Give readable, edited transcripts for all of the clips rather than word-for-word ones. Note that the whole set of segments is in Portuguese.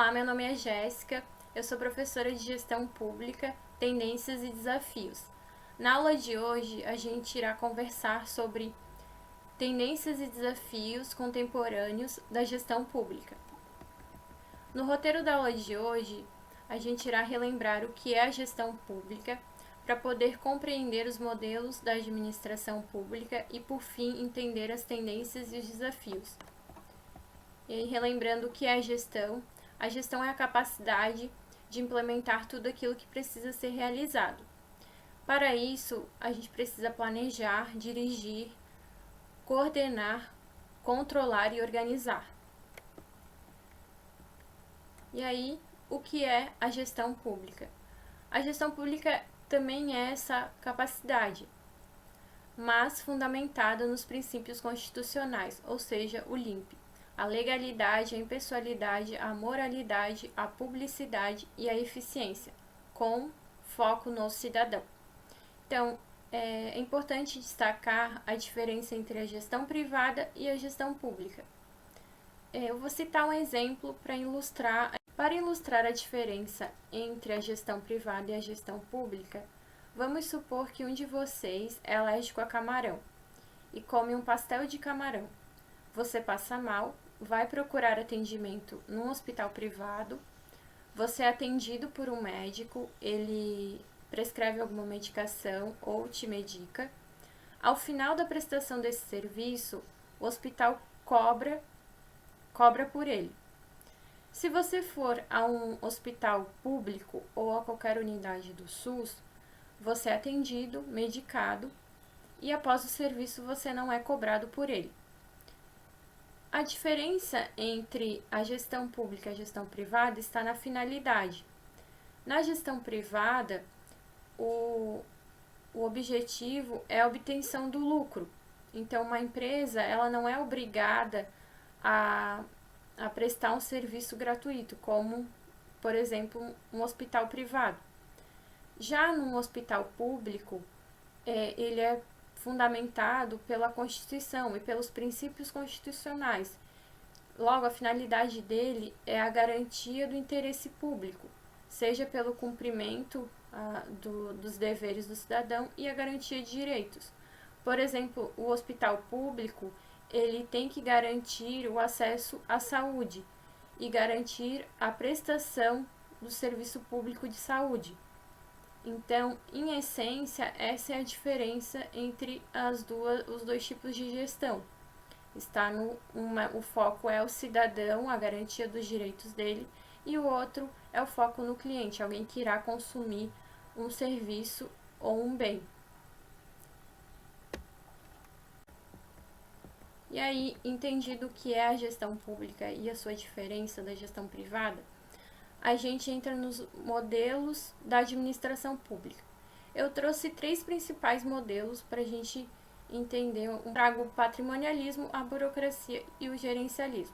Olá, meu nome é Jéssica, eu sou professora de Gestão Pública, Tendências e Desafios. Na aula de hoje, a gente irá conversar sobre tendências e desafios contemporâneos da gestão pública. No roteiro da aula de hoje, a gente irá relembrar o que é a gestão pública, para poder compreender os modelos da administração pública e, por fim, entender as tendências e os desafios. E aí, relembrando o que é a gestão é a capacidade de implementar tudo aquilo que precisa ser realizado. Para isso, a gente precisa planejar, dirigir, coordenar, controlar e organizar. E aí, o que é a gestão pública? A gestão pública também é essa capacidade, mas fundamentada nos princípios constitucionais, ou seja, o LIMP. A legalidade, a impessoalidade, a moralidade, a publicidade e a eficiência, com foco no cidadão. Então, é importante destacar a diferença entre a gestão privada e a gestão pública. Eu vou citar um exemplo para ilustrar a diferença entre a gestão privada e a gestão pública. Vamos supor que um de vocês é alérgico a camarão e come um pastel de camarão. Você passa mal, vai procurar atendimento num hospital privado, você é atendido por um médico, ele prescreve alguma medicação ou te medica. Ao final da prestação desse serviço, o hospital cobra por ele. Se você for a um hospital público ou a qualquer unidade do SUS, você é atendido, medicado e após o serviço você não é cobrado por ele. A diferença entre a gestão pública e a gestão privada está na finalidade. Na gestão privada, o objetivo é a obtenção do lucro. Então, uma empresa ela não é obrigada a prestar um serviço gratuito, como, por exemplo, um hospital privado. Já num hospital público, ele é fundamentado pela Constituição e pelos princípios constitucionais. Logo, a finalidade dele é a garantia do interesse público, seja pelo cumprimento dos deveres do cidadão e a garantia de direitos. Por exemplo, o hospital público, ele tem que garantir o acesso à saúde e garantir a prestação do serviço público de saúde. Então, em essência, essa é a diferença entre os dois tipos de gestão. O foco é o cidadão, a garantia dos direitos dele, e o outro é o foco no cliente, alguém que irá consumir um serviço ou um bem. E aí, entendido o que é a gestão pública e a sua diferença da gestão privada, a gente entra nos modelos da administração pública. Eu trouxe 3 principais modelos para a gente entender. Trago o patrimonialismo, a burocracia e o gerencialismo.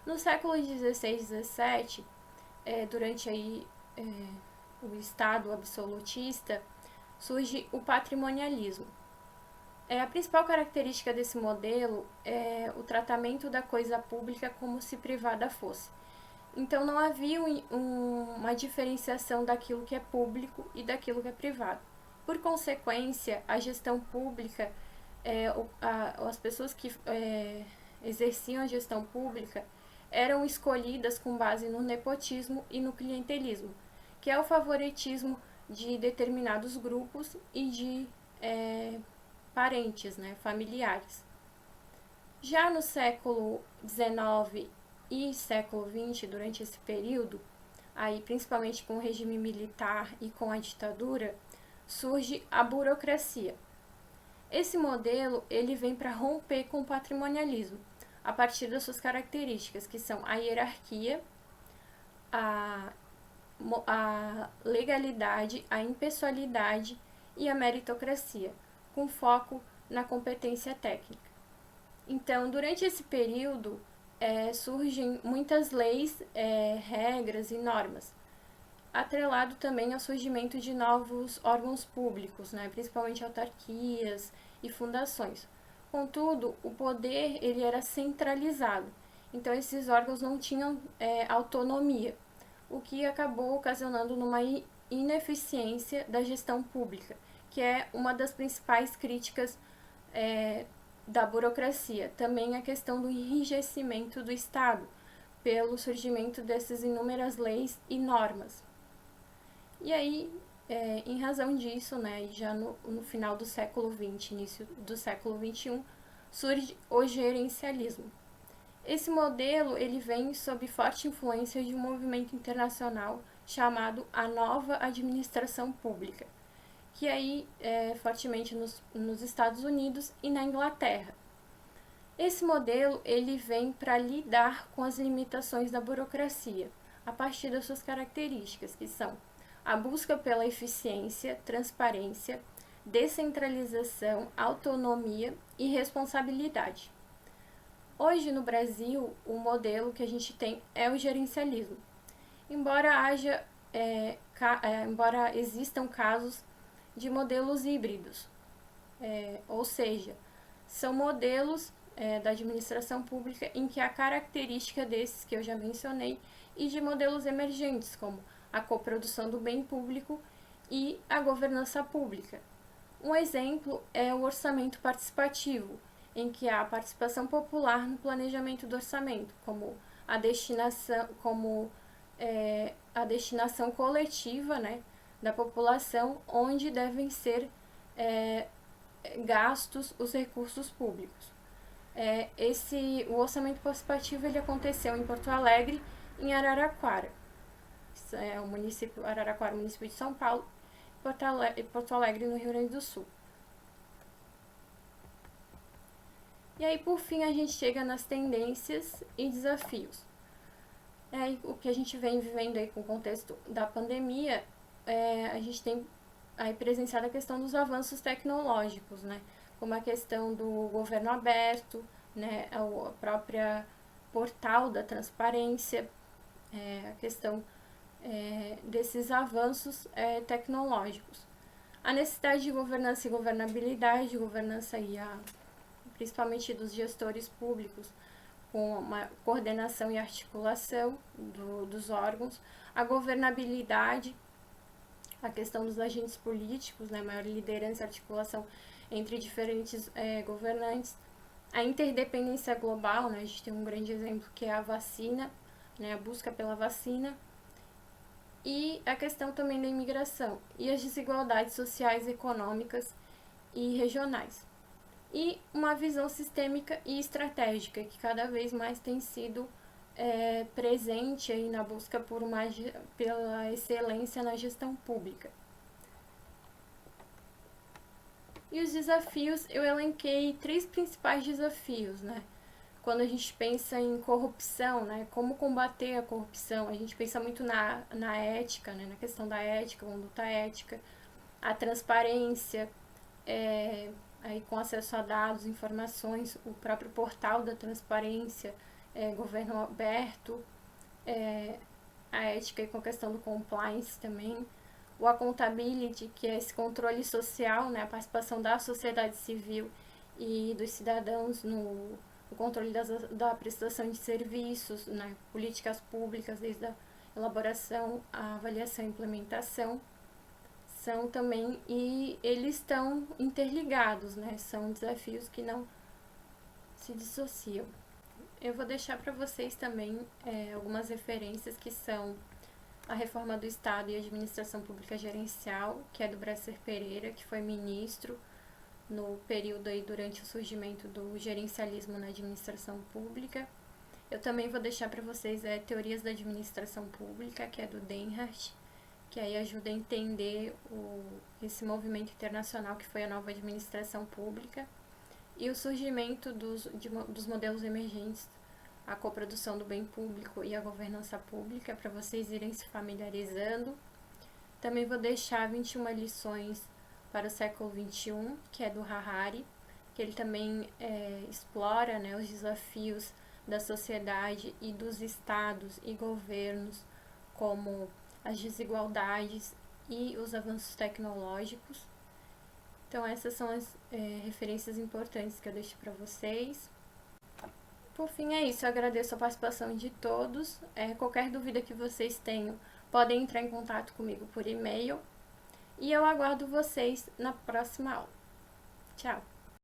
No século XVI e XVII, durante o Estado absolutista, surge o patrimonialismo. A principal característica desse modelo é o tratamento da coisa pública como se privada fosse. Então, não havia uma diferenciação daquilo que é público e daquilo que é privado. Por consequência, a gestão pública, as pessoas que exerciam a gestão pública eram escolhidas com base no nepotismo e no clientelismo, que é o favoritismo de determinados grupos e de parentes, familiares. Já no século XIX e século XX, durante esse período, aí principalmente com o regime militar e com a ditadura, surge a burocracia. Esse modelo ele vem para romper com o patrimonialismo, a partir das suas características, que são a hierarquia, a legalidade, a impessoalidade e a meritocracia, com foco na competência técnica. Então, durante esse período, surgem muitas leis, regras e normas, atrelado também ao surgimento de novos órgãos públicos, principalmente autarquias e fundações. Contudo, o poder ele era centralizado, Então, esses órgãos não tinham autonomia, o que acabou ocasionando numa ineficiência da gestão pública, que é uma das principais críticas da burocracia. Também a questão do enrijecimento do Estado, pelo surgimento dessas inúmeras leis e normas. E aí, em razão disso, né, já no final do século XX, início do século XXI, surge o gerencialismo. Esse modelo ele vem sob forte influência de um movimento internacional chamado a Nova Administração Pública, que aí é fortemente nos Estados Unidos e na Inglaterra. Esse modelo ele vem para lidar com as limitações da burocracia, a partir das suas características, que são a busca pela eficiência, transparência, descentralização, autonomia e responsabilidade. Hoje no Brasil, o modelo que a gente tem é o gerencialismo. Embora existam casos de modelos híbridos, ou seja, são modelos da administração pública em que a característica desses que eu já mencionei e de modelos emergentes, como a coprodução do bem público e a governança pública. Um exemplo é o orçamento participativo, em que há a participação popular no planejamento do orçamento, como a destinação coletiva, né, da população, onde devem ser gastos os recursos públicos. O orçamento participativo ele aconteceu em Porto Alegre, em Araraquara, o município Araraquara, município de São Paulo, e Porto Alegre, no Rio Grande do Sul. E aí, por fim, a gente chega nas tendências e desafios. O que a gente vem vivendo aí com o contexto da pandemia, a gente tem aí presenciado a questão dos avanços tecnológicos, né? Como a questão do governo aberto, né? A própria portal da transparência, a questão desses avanços tecnológicos. A necessidade de governança e governabilidade, governança principalmente dos gestores públicos, com uma coordenação e articulação dos órgãos, a governabilidade, a questão dos agentes políticos, né, maior liderança e articulação entre diferentes governantes, a interdependência global, né, a gente tem um grande exemplo que é a vacina, né, a busca pela vacina, e a questão também da imigração e as desigualdades sociais, econômicas e regionais. E uma visão sistêmica e estratégica, que cada vez mais tem sido presente aí na busca pela excelência na gestão pública. E os desafios, eu elenquei 3 principais desafios, né? Quando a gente pensa em corrupção, né? Como combater a corrupção, a gente pensa muito na ética, né? Na questão da ética, conduta ética, a transparência, aí com acesso a dados, informações, o próprio portal da transparência, governo aberto, a ética e com a questão do compliance também, o accountability, que é esse controle social, né, a participação da sociedade civil e dos cidadãos no controle da prestação de serviços, né, políticas públicas, desde a elaboração, a avaliação e implementação, são também, e eles estão interligados, né, são desafios que não se dissociam. Eu vou deixar para vocês também algumas referências que são a Reforma do Estado e Administração Pública Gerencial, que é do Bresser Pereira, que foi ministro no período aí durante o surgimento do gerencialismo na administração pública. Eu também vou deixar para vocês Teorias da Administração Pública, que é do Denhart, que aí ajuda a entender esse movimento internacional que foi a nova administração pública e o surgimento dos modelos emergentes, a coprodução do bem público e a governança pública, para vocês irem se familiarizando. Também vou deixar 21 lições para o século XXI, que é do Harari, que ele também explora, né, os desafios da sociedade e dos estados e governos, como as desigualdades e os avanços tecnológicos. Então essas são as referências importantes que eu deixo para vocês. Por fim, é isso. Eu agradeço a participação de todos. Qualquer dúvida que vocês tenham, podem entrar em contato comigo por e-mail. E eu aguardo vocês na próxima aula. Tchau!